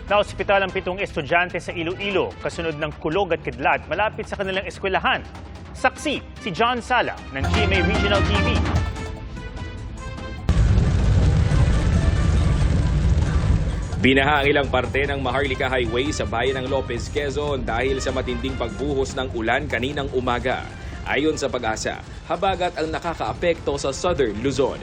Naospital ang 7 estudyante sa Iloilo kasunod ng kulog at kidlat malapit sa kanilang eskwelahan. Saksi si John Sala ng GMA Regional TV. Binaha ang ilang parte ng Maharlika Highway sa bayan ng Lopez, Quezon dahil sa matinding pagbuhos ng ulan kaninang umaga. Ayon sa Pag-asa, habagat ang nakakaapekto sa Southern Luzon.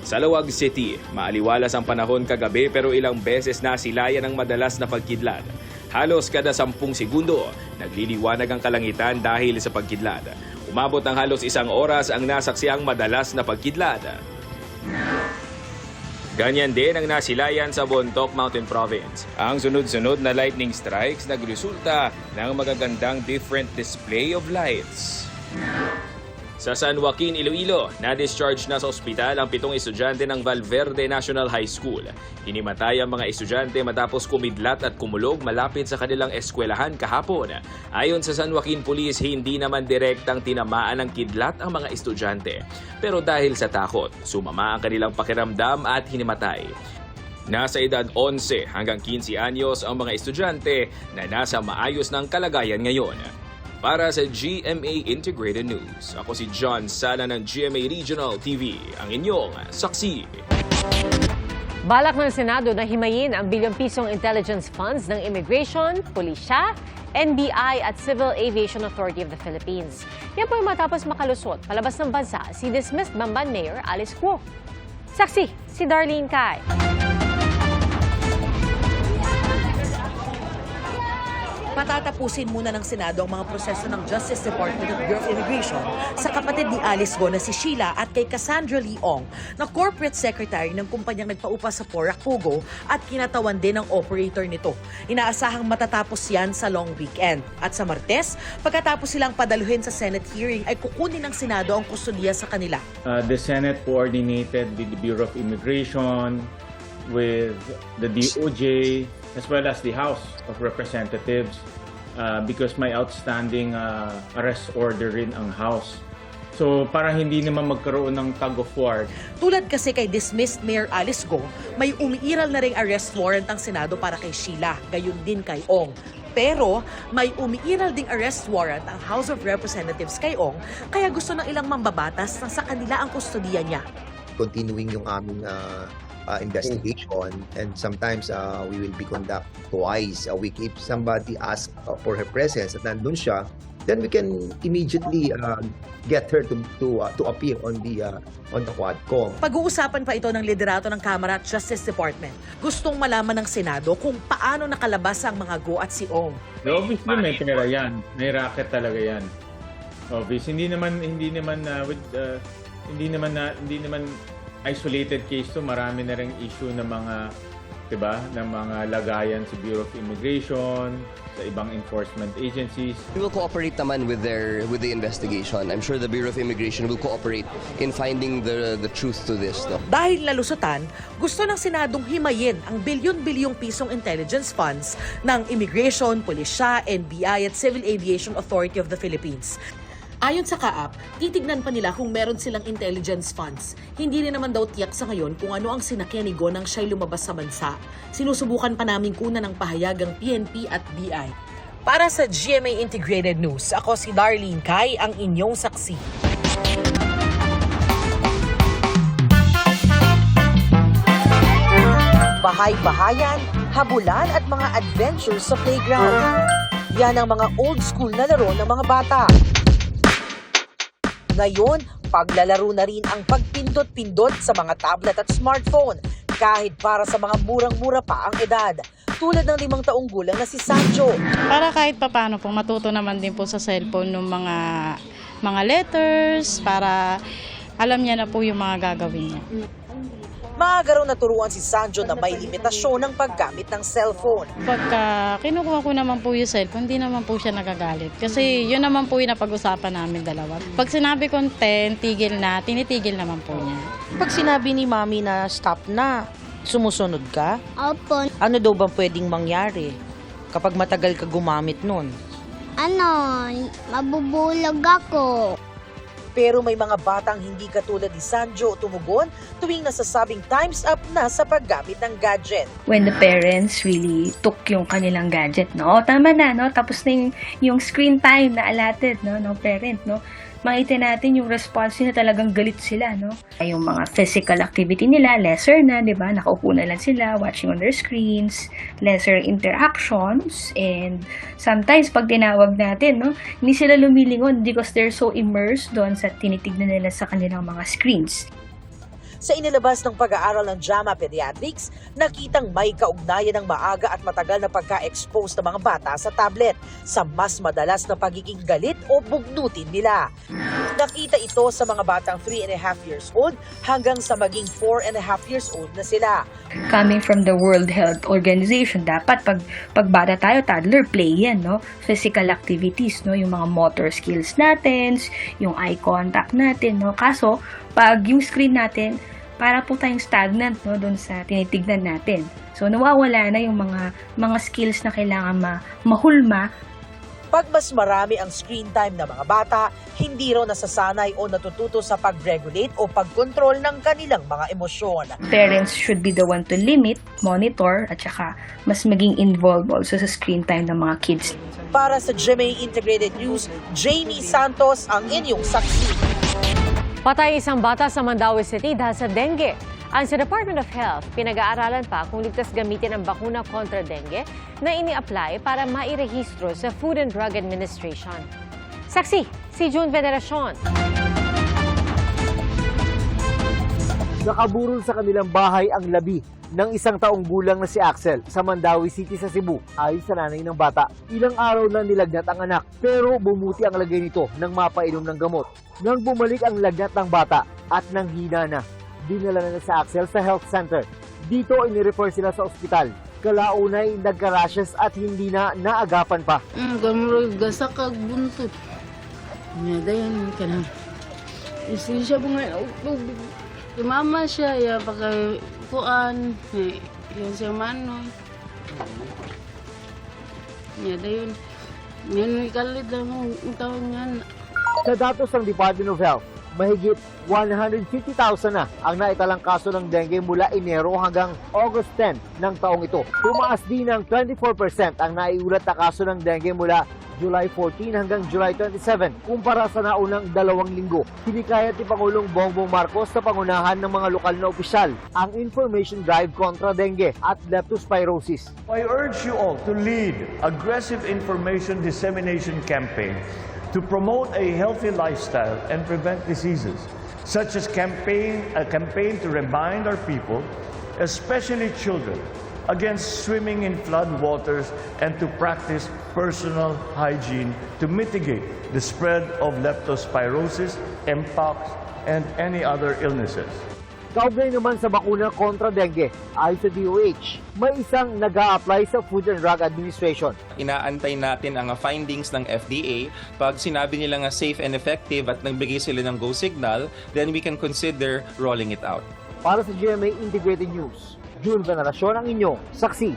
Sa Laoag City, maaliwalas ang panahon kagabi pero ilang beses nasilayan ng madalas na pagkidlat. Halos kada 10 segundo, nagliliwanag ang kalangitan dahil sa pagkidlat. Umabot ng halos 1 oras ang nasaksiang madalas na pagkidlat. Ganyan din ang nasilayan sa Bontoc Mountain Province. Ang sunod-sunod na lightning strikes nagresulta ng magagandang different display of lights. Sa San Joaquin, Iloilo, na-discharge na sa ospital ang 7 estudyante ng Valverde National High School. Hinimatay ang mga estudyante matapos kumidlat at kumulog malapit sa kanilang eskwelahan kahapon. Ayon sa San Joaquin Police, hindi naman direktang tinamaan ng kidlat ang mga estudyante. Pero dahil sa takot, sumama ang kanilang pakiramdam at hinimatay. Nasa edad 11 hanggang 15 anyos ang mga estudyante na nasa maayos ng kalagayan ngayon. Para sa GMA Integrated News, ako si John Sala ng GMA Regional TV, ang inyong saksi. Balak ng Senado na himayin ang bilyong-pisong intelligence funds ng Immigration, Pulisya, NBI at Civil Aviation Authority of the Philippines. Yan po matapos makalusot palabas ng bansa si dismissed Bamban Mayor Alice Guo. Saksi, si Darlene Kai. Patatapusin muna ng Senado ang mga proseso ng Justice Department at Bureau of Immigration sa kapatid ni Alice Guo na si Sheila at kay Cassandra Leong na corporate secretary ng kumpanyang nagpaupa sa Porac Pugo at kinatawan din ng operator nito. Inaasahang matatapos yan sa long weekend. At sa Martes, pagkatapos silang padaluhin sa Senate hearing ay kukunin ng Senado ang kustodiya sa kanila. The Senate coordinated with the Bureau of Immigration, with the DOJ, as well as the House of Representatives because may outstanding arrest order rin ang House. So para hindi naman magkaroon ng tug of war. Tulad kasi kay dismissed Mayor Alice Guo, may umiiral na ring arrest warrant ang Senado para kay Sheila, gayon din kay Ong. Pero may umiiral ding arrest warrant ang House of Representatives kay Ong, kaya gusto ng ilang mambabatas na sa kanila ang kustodiya niya. Continuing yung aming investigation, and sometimes we will be conduct twice a week. If somebody asks for her presence at nandun siya, then we can immediately get her to appear on the Quadcom. Pag-uusapan pa ito ng liderato ng Kamara at Justice Department. Gustong malaman ng Senado kung paano nakalabas ang mga Guo at si Ong. Obviously may pera yan, may racket talaga yan. Obvious, hindi naman isolated case to, marami na ring issue ng mga, 'di ba, ng mga lagayan sa Bureau of Immigration, sa ibang enforcement agencies. We will cooperate naman with the investigation. I'm sure the Bureau of Immigration will cooperate in finding the truth to this. No? Dahil nalusutan, gusto ng Senadong himayin ang bilyon-bilyong pisong intelligence funds ng Immigration, Pulisya, NBI at Civil Aviation Authority of the Philippines. Ayon sa Kaap, titignan pa nila kung meron silang intelligence funds. Hindi rin naman daw tiyak sa ngayon kung ano ang sinakyan ni Guo nang siya'y lumabas sa bansa. Sinusubukan pa namin kunan ng pahayagang PNP at BI. Para sa GMA Integrated News, ako si Darlene Kai, ang inyong saksi. Bahay-bahayan, habulan at mga adventures sa playground. Yan ang mga old school na laro ng mga bata. Ngayon, paglalaro na rin ang pagpindot-pindot sa mga tablet at smartphone kahit para sa mga murang-mura pa ang edad. Tulad ng 5 taong gulang na si Sancho. Para kahit papano po matuto naman din po sa cellphone ng mga letters para alam niya na po yung mga gagawin niya. Maaga raw naturuan si Sancho na may limitasyon ng paggamit ng cellphone. Pagka kinukuha ko naman po yung cellphone, hindi naman po siya nagagalit. Kasi yun naman po yung napag-usapan namin dalawa. Pag sinabi kong 10, tigil na, tinitigil naman po niya. Pag sinabi ni Mami na stop na, sumusunod ka? Opo. Ano daw ba pwedeng mangyari kapag matagal ka gumamit nun? Mabubulag ako. Pero may mga batang hindi katulad ni Sanjo tumugon tuwing nasasabing time's up na sa paggamit ng gadget. When the parents really took yung kanilang gadget, no? Tama na, no? Tapos na yung screen time na allotted, no? No parent, no? Makita natin yung response na talagang galit sila, no? Yung mga physical activity nila, lesser na, di ba? Nakaupo na lang sila, watching on their screens, lesser interactions, and sometimes pag tinawag natin, no? Hindi sila lumilingon because they're so immersed doon sa tinitignan nila sa kanilang mga screens. Sa inilabas ng pag-aaral ng JAMA Pediatrics, nakitang may kaugnayan ng maaga at matagal na pagka-expose ng mga bata sa tablet sa mas madalas na pagiging galit o bugnutin nila. Nakita ito sa mga batang 3.5 years old hanggang sa maging 4.5 years old na sila. Coming from the World Health Organization, dapat pag bata tayo, toddler, play yan, no? Physical activities, no? Yung mga motor skills natin, yung eye contact natin, no? Kaso, pag yung screen natin, para po tayong stagnant, no, doon sa tinitignan natin. So nawawala na yung mga skills na kailangan mahulma. Pag mas marami ang screen time ng mga bata, hindi raw nasasanay o natututo sa pag-regulate o pag-control ng kanilang mga emosyon. Parents should be the one to limit, monitor, at saka mas maging involved also sa screen time ng mga kids. Para sa GMA Integrated News, Jamie Santos ang inyong saksi. Patay isang bata sa Mandaue City dahil sa dengue. Ang sa Department of Health, pinag-aaralan pa kung ligtas gamitin ang bakuna kontra dengue na ini-apply para mairehistro sa Food and Drug Administration. Saksi, si June Veneracion. Nakaburol sa kanilang bahay ang labi ng 1 taong gulang na si Axel sa Mandaue City sa Cebu ayon sa nanay ng bata. Ilang araw na nilagnat ang anak pero bumuti ang lagay nito nang mapainom ng gamot. Nang bumalik ang lagnat ng bata at nanghina na, dinala na si Axel sa health center. Dito inirefer sila sa ospital. Kalaunay nagka-rashes at hindi na naagapan pa. Gamurog gasak kag buntot. Nya dayon kana. Isi siya bunga mama siya ya pagka kuan yan siya manoy. Nya dayon. Yan ikalit lang ang taon yan. Sa datos ng Department of Health, mahigit 150,000 na ang naitalang kaso ng dengue mula Enero hanggang August 10 ng taong ito. Tumaas din ng 24% ang naiulat na kaso ng dengue mula July 14 hanggang July 27 kumpara sa naunang 2 linggo. Hinikayat ni Pangulong Bongbong Marcos sa pangunahan ng mga lokal na opisyal ang information drive kontra dengue at leptospirosis. I urge you all to lead aggressive information dissemination campaign to promote a healthy lifestyle and prevent diseases, such as a campaign to remind our people, especially children, against swimming in flood waters and to practice personal hygiene to mitigate the spread of leptospirosis, mpox, and any other illnesses. Kaugnay naman sa bakuna kontra dengue, ayon sa DOH, may isang nag-a-apply sa Food and Drug Administration. Inaantay natin ang findings ng FDA. Pag sinabi nila nga safe and effective at nagbigay sila ng go signal, then we can consider rolling it out. Para sa GMA Integrated News, June Veneracion ang inyong saksi.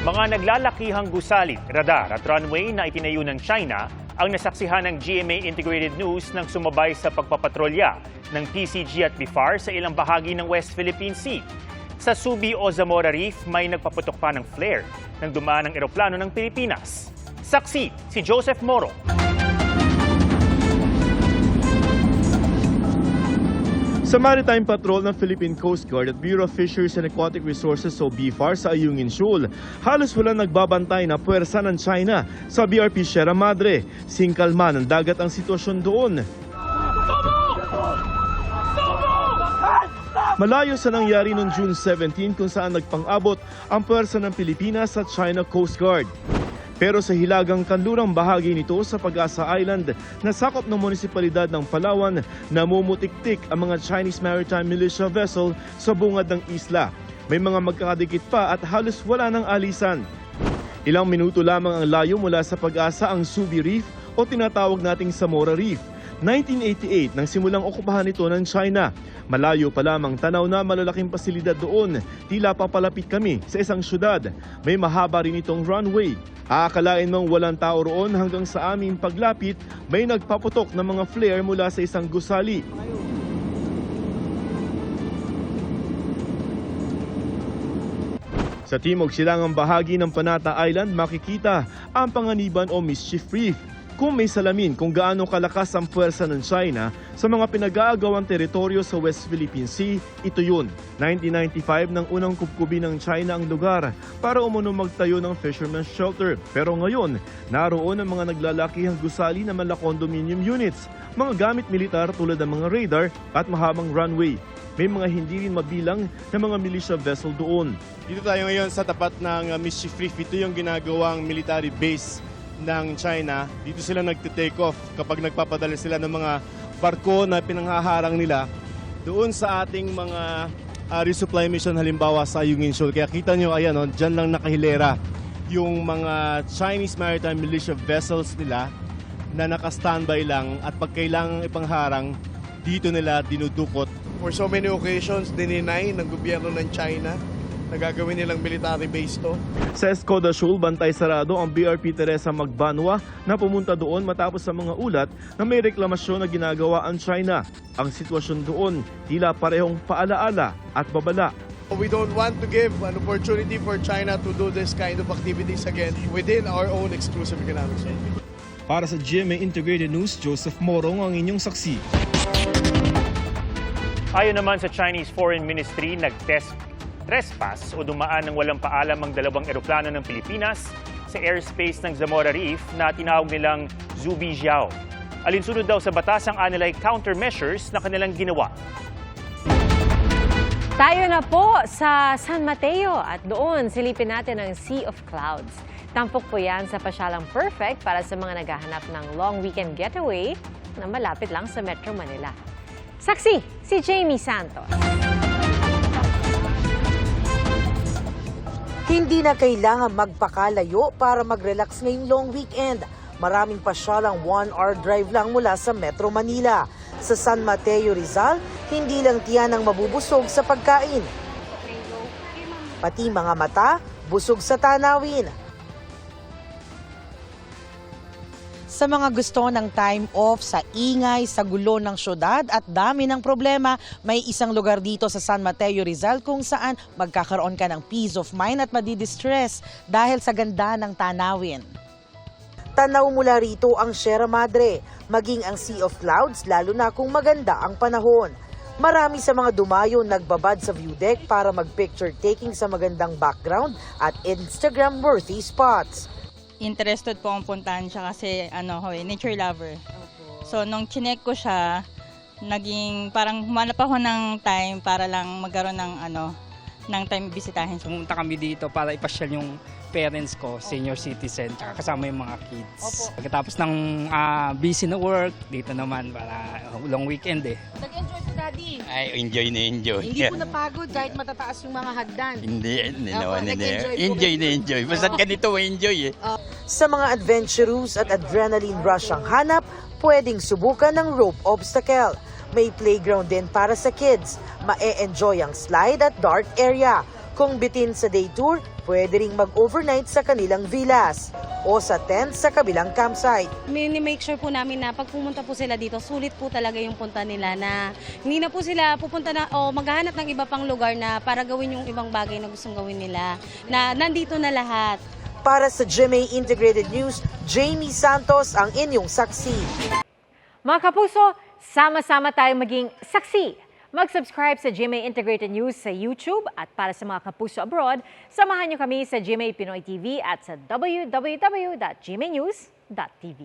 Mga naglalakihang gusali, radar at runway na itinayo ng China ang nasaksihan ng GMA Integrated News nang sumabay sa pagpapatrolya ng PCG at BIFAR sa ilang bahagi ng West Philippine Sea. Sa Subi o Zamora Reef, may nagpaputok pa ng flare nang dumaan ang eroplano ng Pilipinas. Saksi, si Joseph Moro. Sa Maritime Patrol ng Philippine Coast Guard at Bureau of Fisheries and Aquatic Resources o BFAR sa Ayungin Shoal, halos walang nagbabantay na puwersa ng China sa BRP Sierra Madre. Singkalma ng dagat ang sitwasyon doon. Malayo sa nangyari noong June 17 kung saan nagpang-abot ang puwersa ng Pilipinas sa China Coast Guard. Pero sa hilagang kanlurang bahagi nito sa Pag-asa Island na sakop ng munisipalidad ng Palawan, namumutik-tik ang mga Chinese Maritime Militia vessel sa bungad ng isla. May mga magkakadikit pa at halos wala ng alisan. Ilang minuto lamang ang layo mula sa Pag-asa ang Subi Reef o tinatawag nating Zamora Reef. 1988 nang simulang okupahan ito ng China. Malayo pa lamang tanaw na malalaking pasilidad doon. Tila papalapit kami sa isang syudad. May mahaba rin itong runway. Aakalain mong walang tao roon hanggang sa aming paglapit, may nagpaputok ng mga flare mula sa isang gusali. Sa timog silangang bahagi ng Panata Island, makikita ang Panganiban o Mischief Reef. Kung may salamin kung gaano kalakas ang puwersa ng China sa mga pinag-aagawang teritoryo sa West Philippine Sea, ito yun. 1995 nang unang kupkubi ng China ang lugar para umano magtayo ng fisherman's shelter. Pero ngayon, naroon ang mga naglalakihang gusali na mala condominium units, mga gamit militar tulad ng mga radar at mahabang runway. May mga hindi rin mabilang na mga militia vessel doon. Dito tayo ngayon sa tapat ng Mischief Reef. Ito yung ginagawang military base ng China. Dito sila nagte-take off kapag nagpapadala sila ng mga barko na pinanghaharang nila doon sa ating mga resupply mission, halimbawa sa Ayungin Shoal. Kaya kita nyo, ayan, dyan lang nakahilera yung mga Chinese maritime militia vessels nila na naka-standby lang at pag kailangang ipangharang, dito nila dinudukot. For so many occasions, dininay ng gobyerno ng China na gagawin nilang military base to. Sa Escoda Shoal, bantay sarado ang BRP Teresa Magbanwa na pumunta doon matapos sa mga ulat na may reklamasyon na ginagawa ang China. Ang sitwasyon doon, tila parehong paalaala at babala. We don't want to give an opportunity for China to do this kind of activities again within our own exclusive economic zone. Para sa GMA Integrated News, Joseph Morong ang inyong saksi. Ayon naman sa Chinese Foreign Ministry, trespass o dumaan ng walang paalam ang dalawang eroplano ng Pilipinas sa airspace ng Zamora Reef na tinawag nilang Zubijiao. Alinsunod daw sa batas ang anilay countermeasures na kanilang ginawa. Tayo na po sa San Mateo at doon silipin natin ang Sea of Clouds. Tampok po yan sa pasyalang perfect para sa mga naghahanap ng long weekend getaway na malapit lang sa Metro Manila. Saksi, si Jamie Santos. Hindi na kailangan magpakalayo para mag-relax ngayong long weekend. Maraming pasyalang 1-hour drive lang mula sa Metro Manila. Sa San Mateo, Rizal, hindi lang tiyan ang mabubusog sa pagkain. Pati mga mata, busog sa tanawin. Sa mga gusto ng time off sa ingay, sa gulo ng syudad at dami ng problema, may isang lugar dito sa San Mateo, Rizal kung saan magkakaroon ka ng peace of mind at madidistress dahil sa ganda ng tanawin. Tanaw mula rito ang Sierra Madre, maging ang Sea of Clouds lalo na kung maganda ang panahon. Marami sa mga dumayo nagbabad sa view deck para mag-picture taking sa magandang background at Instagram-worthy spots. Interested po akong puntahan siya kasi nature lover. So nung chinek ko siya, naging parang humanap ako ng time para lang magkaroon ng time bisitahin. Pumunta kami dito para ipasyal yung parents ko, senior citizen, tsaka kasama yung mga kids. Pagkatapos ng busy na work, dito naman para long weekend eh. Nag-enjoy po, Daddy? Ay, enjoy na enjoy. Hindi po napagod kahit matataas yung mga hagdan? Hindi naman. Nag-enjoy na enjoy. Basta ganito, enjoy eh. Sa mga adventurous at adrenaline rush ang hanap, pwedeng subukan ng rope obstacle. May playground din para sa kids. Ma-e-enjoy ang slide at dark area. Kung bitin sa day tour, pwede ring mag-overnight sa kanilang villas o sa tent sa kabilang campsite. Mini-make sure po namin na pag pumunta po sila dito, sulit po talaga yung punta nila na hindi na po sila pupunta na o maghahanap ng iba pang lugar na para gawin yung ibang bagay na gustong gawin nila. Na nandito na lahat. Para sa GMA Integrated News, Jamie Santos ang inyong saksi. Mga kapuso, sama-sama tayong maging saksi. Mag-subscribe sa GMA Integrated News sa YouTube at para sa mga kapuso abroad, samahan niyo kami sa GMA Pinoy TV at sa www.gmanews.tv.